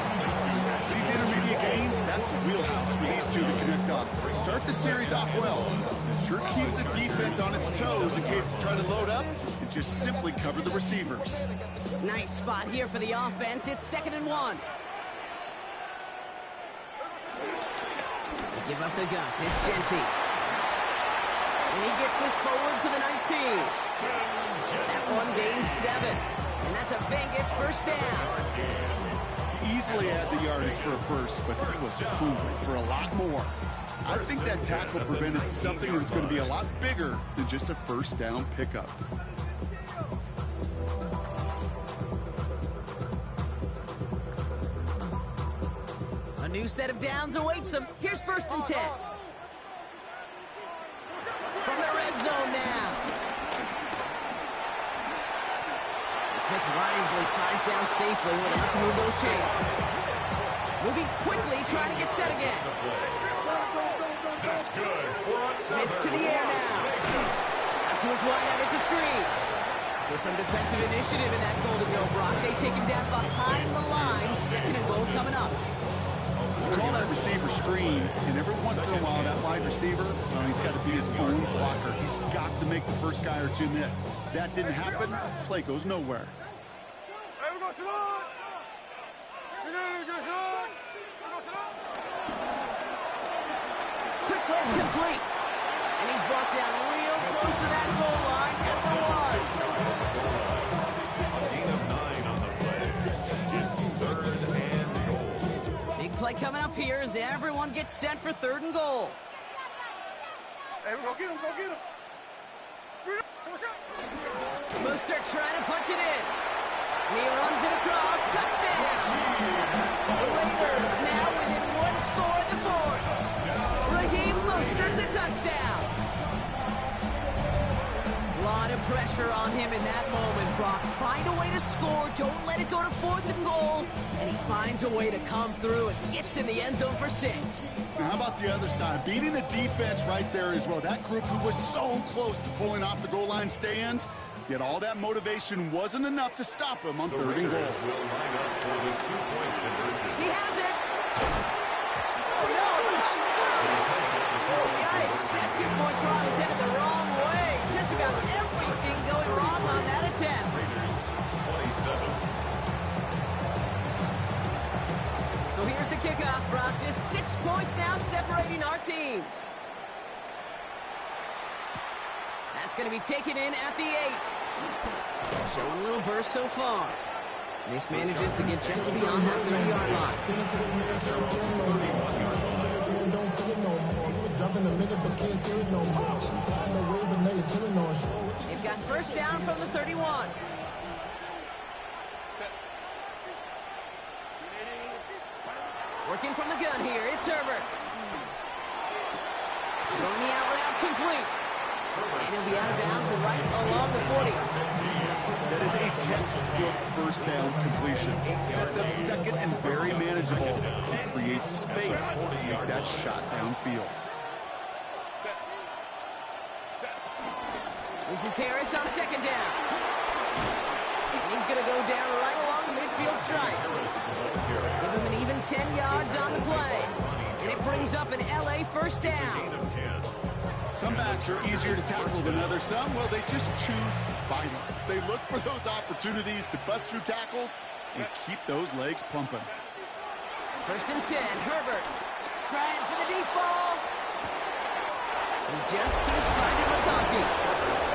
[SPEAKER 3] These intermediate gains, that's the wheelhouse for these two to connect on. Start the series off well. It sure keeps the defense on its toes in case they try to load up and just simply cover the receivers.
[SPEAKER 2] Nice spot here for the offense. It's 2nd and 1. They give up the guts. It's Genty. And he gets this forward to the 19. That one gains 7. And that's a Vegas 1st down.
[SPEAKER 3] Easily had the yardage for a first, but he was hungry for a lot more. I think that tackle prevented something that was going to be a lot bigger than just a 1st down pickup.
[SPEAKER 2] A new set of downs awaits him. Here's 1st and 10. From the red zone now. Smith wisely slides down safely with enough to move those chains. Moving quickly, trying to get set again.
[SPEAKER 4] That's good.
[SPEAKER 2] Smith to the air now. Out to his wideout, it's a screen. So some defensive initiative in that Golden Goal, Brock. They take him down behind the line. 2nd and goal coming up.
[SPEAKER 3] call that receiver screen, and every once in a while, that wide receiver, well, he's got to be his own blocker. He's got to make the first guy or two miss. That didn't happen. Play goes nowhere.
[SPEAKER 5] Hey, we go, Simone!
[SPEAKER 2] Quick slant complete. And he's brought down real close to that goal line at the 1.
[SPEAKER 4] A gain of 9 on the play. It's 3rd and goal.
[SPEAKER 2] Big play coming up here as everyone gets set for 3rd and goal.
[SPEAKER 5] Hey, we go get him, go get him!
[SPEAKER 2] Mostert trying to punch it in. And he runs it across. Touchdown! The Raiders now within 1 score in the 4th. Raheem Mostert, the touchdown. A lot of pressure on him in that moment, Brock. Find a way to score. Don't let it go to 4th and goal. And he finds a way to come through and gets in the end zone for 6.
[SPEAKER 3] Now, how about the other side? Beating the defense right there as well. That group who was so close to pulling off the goal line stand, yet all that motivation wasn't enough to stop him on 3rd and goal.
[SPEAKER 4] Raiders will line up for the 2-point conversion.
[SPEAKER 2] He has it. Oh, no, the ball's loose. Oh, yikes. That 2-point try was headed the wrong way. Just about everything going wrong on that attempt.
[SPEAKER 4] Raiders 27.
[SPEAKER 2] So here's the kickoff, Brock. Just 6 points now separating our teams. That's going to be taken in at the 8. Showing a little burst so far. This manages to get just beyond that 30-yard line. They've got first down from the 31. Working from the gun here, it's Herbert. Throwing the out route complete. And he'll be out of bounds right along the 40.
[SPEAKER 3] That is a textbook first down completion. Sets up second and very manageable. Creates space to take that shot downfield.
[SPEAKER 2] This is Harris on 2nd down. And he's going to go down right along the midfield stripe. Give him an even 10 yards on the play. And it brings up an LA first down.
[SPEAKER 3] Some backs are easier to tackle than others. Some, well, they just choose violence. They look for those opportunities to bust through tackles and keep those legs pumping.
[SPEAKER 2] 1st and 10, Herbert. Trying for the deep ball. He just keeps finding McConkey.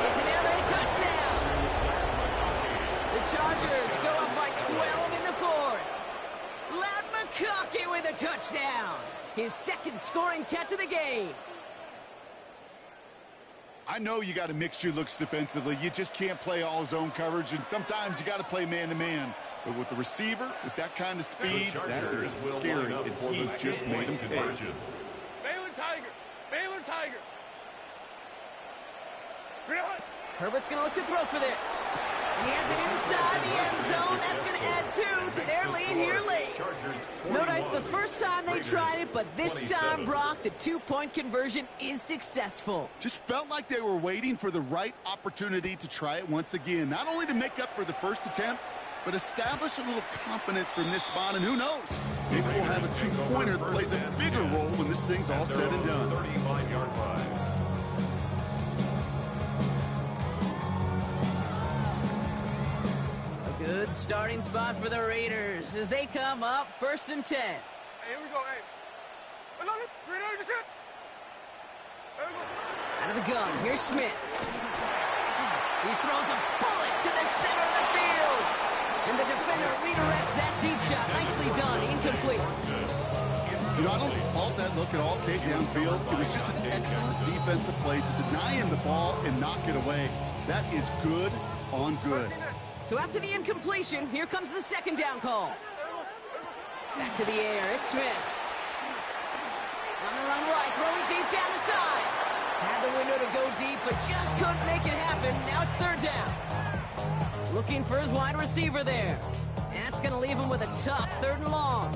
[SPEAKER 2] It's an LA touchdown. The Chargers go up by 12 in the 4th. Lac McConkey with a touchdown. His 2nd scoring catch of the game.
[SPEAKER 3] I know you got to mix your looks defensively. You just can't play all zone coverage, and sometimes you got to play man-to-man. But with the receiver, with that kind of speed, that is scary, and he just made him pay.
[SPEAKER 5] Baylor Tiger! Baylor Tiger!
[SPEAKER 2] Herbert's going to look to throw for this. He has it inside the end zone. That's going to add 2 to their lead here late. Notice the first time they tried it, but this time, Brock, the 2-point conversion is successful.
[SPEAKER 3] Just felt like they were waiting for the right opportunity to try it once again. Not only to make up for the first attempt, but establish a little confidence from this spot. And who knows? Maybe we'll have a 2-pointer that plays a bigger role when this thing's all said and done.
[SPEAKER 4] 35-yard line.
[SPEAKER 2] Good starting spot for the Raiders as they come up 1st and 10.
[SPEAKER 5] Hey, here we go, hey. Look, Raiders, just hit. There we go.
[SPEAKER 2] Out of the gun, here's Smith. He throws a bullet to the center of the field. And the defender redirects that deep shot. Nicely done, incomplete.
[SPEAKER 3] You know, I don't fault that look at all, Kate, downfield. It was just an excellent defensive play to deny him the ball and knock it away. That is good on good.
[SPEAKER 2] So after the incompletion, here comes the 2nd down call. Back to the air, it's Smith. On the run right, throwing deep down the side. Had the window to go deep, but just couldn't make it happen. Now it's 3rd down. Looking for his wide receiver there. And that's going to leave him with a tough 3rd and long.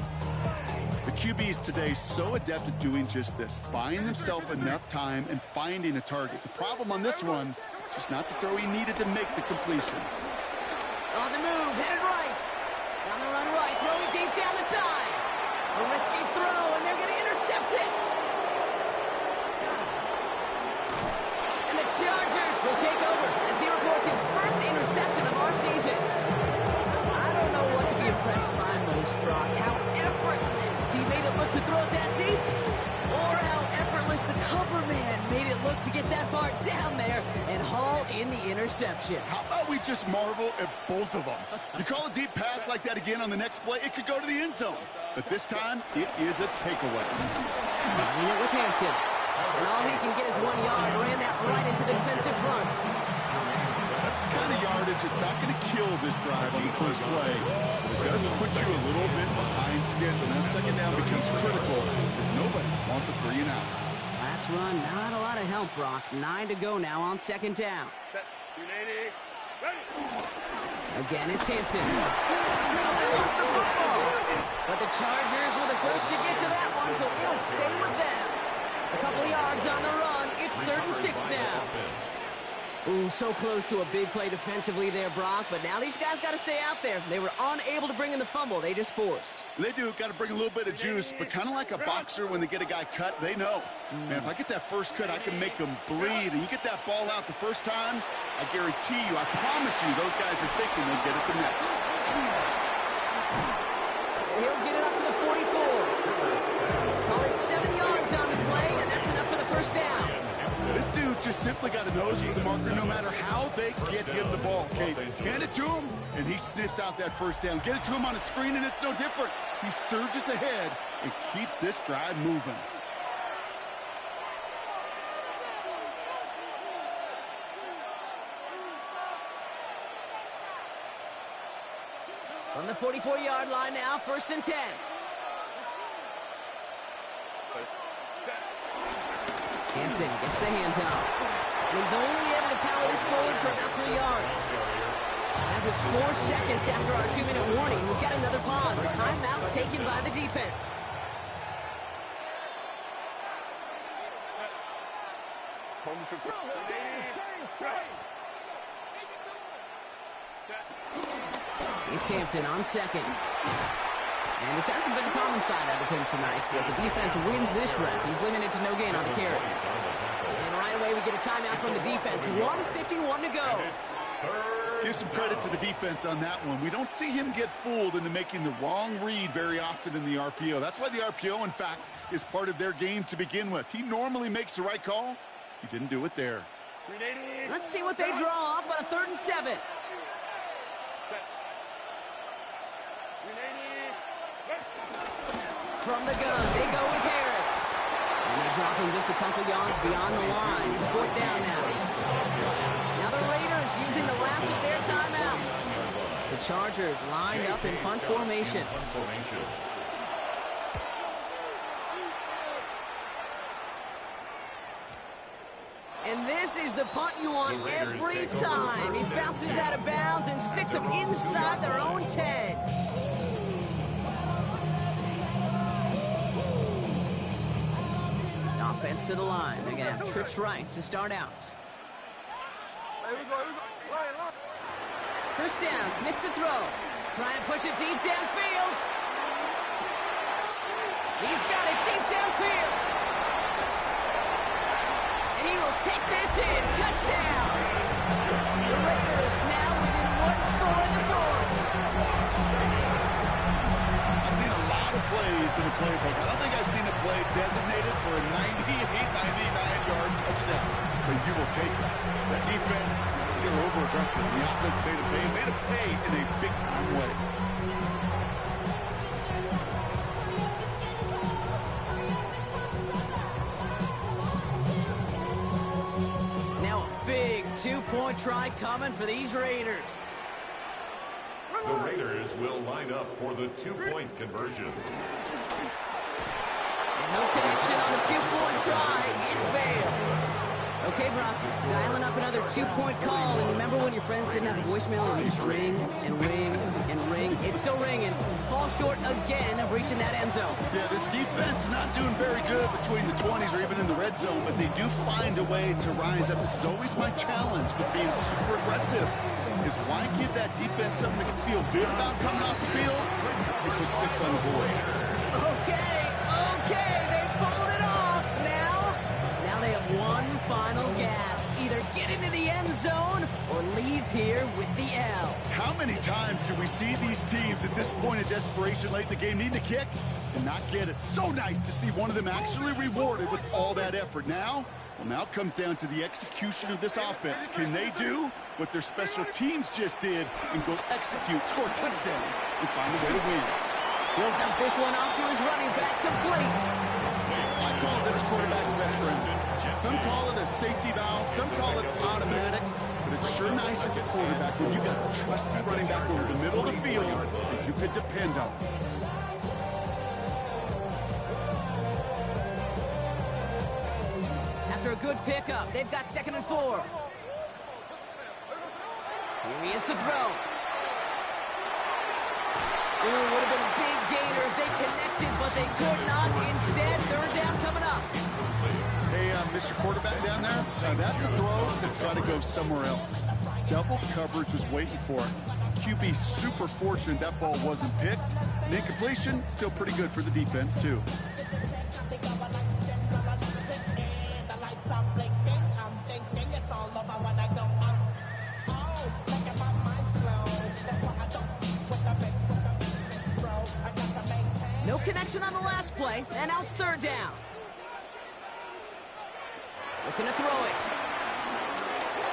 [SPEAKER 3] The QBs today so adept at doing just this, buying themselves enough time and finding a target. The problem on this one, just not the throw he needed to make the completion.
[SPEAKER 2] On the move, headed right. On the run right, throwing deep down the side. A risky throw, and they're going to intercept it. And the Chargers will take over as he reports his first interception of our season. I don't know what to be impressed by most, Brock. How effortless he made it look to throw it that deep, or how effortless the cover man made it look to get that far down there and haul in the interception.
[SPEAKER 3] How about we just marvel at both of them? You call a deep pass like that again on the next play, it could go to the end zone. But this time, it is a takeaway.
[SPEAKER 2] Running it with Hampton. And all he can get is 1 yard. Ran that right into the defensive front.
[SPEAKER 3] That's the kind of yardage. It's not going to kill this drive on the first play. But it does put you a little bit behind schedule. Now second down becomes critical because nobody wants a 3 and out.
[SPEAKER 2] Last run, not a lot of help, Brock. 9 to go now on second down.
[SPEAKER 5] Set. 280. Ready.
[SPEAKER 2] Again, it's Hampton. Oh, he lost the football. But the Chargers were the first to get to that one, so it'll stay with them. A couple of yards on the run. It's 3rd and 6 now. Ooh, so close to a big play defensively there, Brock. But now these guys got to stay out there. They were unable to bring in the fumble. They just forced.
[SPEAKER 3] They do. Got to bring a little bit of juice, but kind of like a boxer when they get a guy cut, they know. Man, if I get that first cut, I can make them bleed. And you get that ball out the first time, I guarantee you, I promise you, those guys are thinking they'll get it the next.
[SPEAKER 2] And he'll get it up to the 44. Call it 7 yards on the play, and that's enough for the first down.
[SPEAKER 3] This dude just simply got a nose for the marker no matter how they get him the ball. Okay, hand it to him, and he sniffs out that first down. Get it to him on a screen, and it's no different. He surges ahead and keeps this drive moving.
[SPEAKER 2] From the 44-yard line now, 1st and 10. Hampton gets the handoff. And he's only able to power this forward for about 3 yards. Now just 4 seconds after our 2-minute warning, we've got another pause. Timeout taken by the defense. It's Hampton on second. And this hasn't been a common side out of him tonight, but the defense wins this rep. He's limited to no gain on the carry. And right away we get a timeout from the defense. 1:51 to go.
[SPEAKER 3] Give some credit to the defense on that one. We don't see him get fooled into making the wrong read very often in the RPO. That's why the RPO, in fact, is part of their game to begin with. He normally makes the right call. He didn't do it there.
[SPEAKER 2] Let's see what they draw up on a 3rd and 7. From the gun, they go with Harris. And they drop him just a couple yards beyond the line. It's 4th down now. Now the Raiders using the last of their timeouts. The Chargers lined up in punt formation. And this is the punt you want every time. It bounces out of bounds and sticks them inside their own 10. Offense to the line. They're going to have trips right to start out. First down, Smith to throw. Try and push it deep downfield. He's got it deep downfield. And he will take this in. Touchdown. The Raiders now within 1 score in the 4th.
[SPEAKER 3] I've seen a lot of plays in the playbook. I don't think I've seen a play designated for a 99-yard touchdown. But you will take it. That defense, they're over-aggressive. The offense made a pay in a big-time way.
[SPEAKER 2] Now a big 2-point try coming for these Raiders.
[SPEAKER 4] The Raiders will line up for the 2-point conversion.
[SPEAKER 2] And no connection on the 2-point try. It fails. Okay, Brock, dialing up another 2-point call. And remember when your friends didn't have a voicemail and you just ring and ring and ring? It's still ringing. Fall short again of reaching that end zone.
[SPEAKER 3] Yeah, this defense not doing very good between the 20s or even in the red zone, but they do find a way to rise up. This is always my challenge with being super aggressive, is why give that defense something to feel good about coming off the field? You put 6 on the board.
[SPEAKER 2] Okay, they pulled it off. Now they have one final gasp. Either get into the end zone or leave here with the L.
[SPEAKER 3] How many times do we see these teams at this point of desperation late in the game need to kick and not get it? So nice to see one of them actually rewarded with all that effort. Now it comes down to the execution of this offense. Can they do what their special teams just did and go execute, score a touchdown, and find a way to win?
[SPEAKER 2] He'll dump this one off to his running back, complete.
[SPEAKER 3] I call this quarterback's best friend. Some call it a safety valve, some call it automatic, but it's sure nice as a quarterback when you got a trusty running back over the middle of the field that you could depend on.
[SPEAKER 2] After a good pickup, they've got 2nd and 4. Here he is to throw. Ooh, would have been a big gainer as they connected, but they could not. Instead, 3rd down coming up.
[SPEAKER 3] Hey, Mr. Quarterback down there, that's a throw that's got to go somewhere else. Double coverage was waiting for it. QB super fortunate that ball wasn't picked. And incompletion, still pretty good for the defense, too.
[SPEAKER 2] No connection on the last play, and now it's 3rd down. Looking to throw it.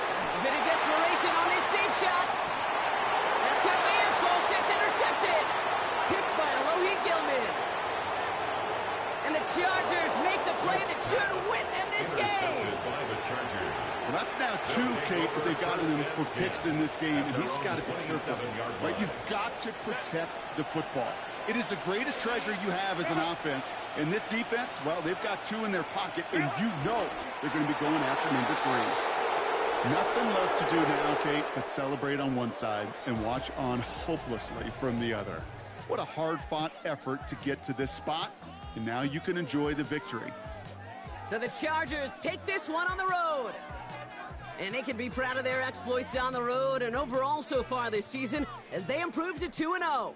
[SPEAKER 2] A bit of desperation on this deep shot. That could be it, folks. It's intercepted. Picked by Alohi Gilman. And the Chargers make the play that should win them this game.
[SPEAKER 3] Well, that's now 2, Kate, that they've got him for picks in this game, and he's got to be careful. Right? You've got to protect the football. It is the greatest treasure you have as an offense. And this defense, well, they've got 2 in their pocket, and you know they're going to be going after number 3. Nothing left to do now, Kate, but celebrate on one side and watch on hopelessly from the other. What a hard-fought effort to get to this spot, and now you can enjoy the victory.
[SPEAKER 2] So the Chargers take this one on the road. And they can be proud of their exploits on the road and overall so far this season as they improve to 2-0.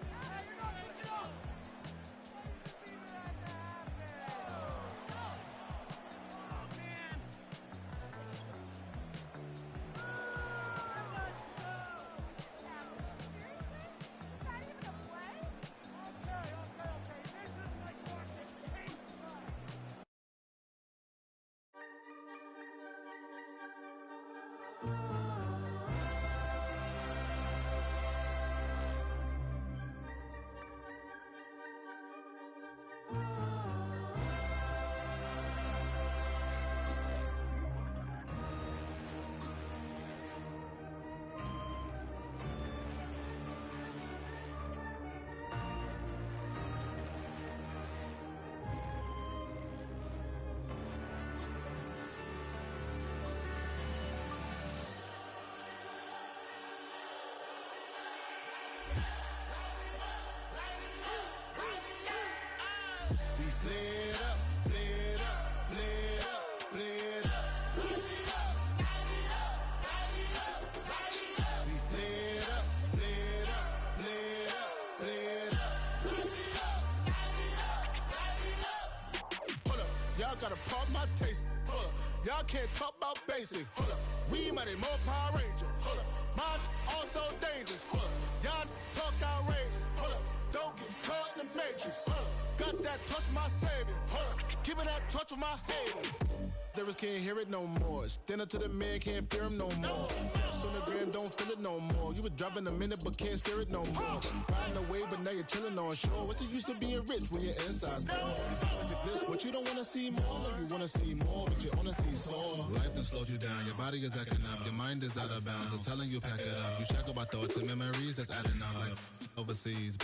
[SPEAKER 1] Gotta pop my taste. Y'all can't talk about basic. We mighty more Power Ranger. Mine also dangerous. Y'all talk outrageous. Don't get caught in the matrix. Got that touch my savior. Keep it that touch with my haters. Lyrics can't hear it no more. Stand up to the man, can't fear him no more. Sonogram don't feel it no more. You were driving a minute but can't steer it no more. Riding away but now you're chilling on shore. What's the use of being rich when your inside's poor? Is it this what you don't want to see more? Or you want to see more but you only see sore? Life done slowed you down. Your body is acting up. Your mind is out of bounds. It's telling you pack it up. You shackle by thoughts and memories that's adding up. Like overseas.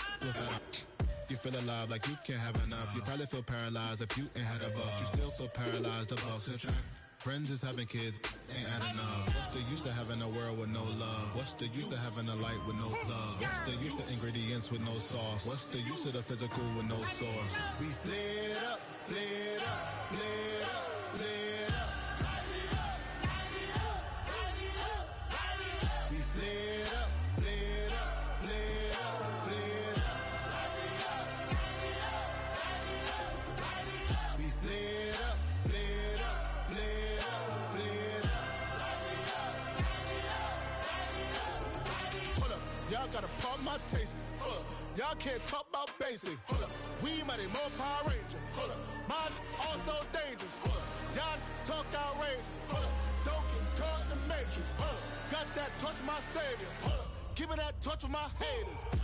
[SPEAKER 1] You feel alive like you can't have enough. You probably feel paralyzed if you ain't had a buck. You still feel paralyzed, the bucks and track. Friends is having kids, ain't adding up. What's the use of having a world with no love? What's the use of having a light with no plug? What's the use of ingredients with no sauce? What's the use of the physical with no source? We flared up, flared up, flared up, flared up. We flared up, flared up, flared up, flared up.
[SPEAKER 6] gotta pump my taste. Hold up, y'all can't talk about basic. Hold up, we mighty more Power Ranger. Hold up, mine also dangerous. Hold up, y'all talk outrageous. Hold up, don't get caught in the matrix. Hold up, got that touch my savior. Hold up, keeping that touch with my haters.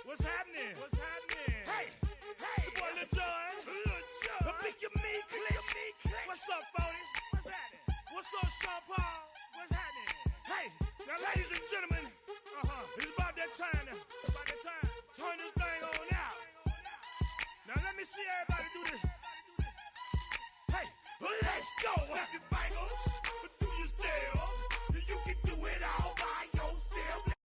[SPEAKER 1] What's happening? What's happening? Hey, hey, it's your boy Lil Jon. Lil Jon. The Pick Your Me Click. What's up, Phony? What's happening? What's up, Sean Paul? What's happening? Hey, now ladies and gentlemen, it's about that time now. About that time. Turn this thing on out. Now let me see everybody do this. Hey, let's go. Snap your fingers.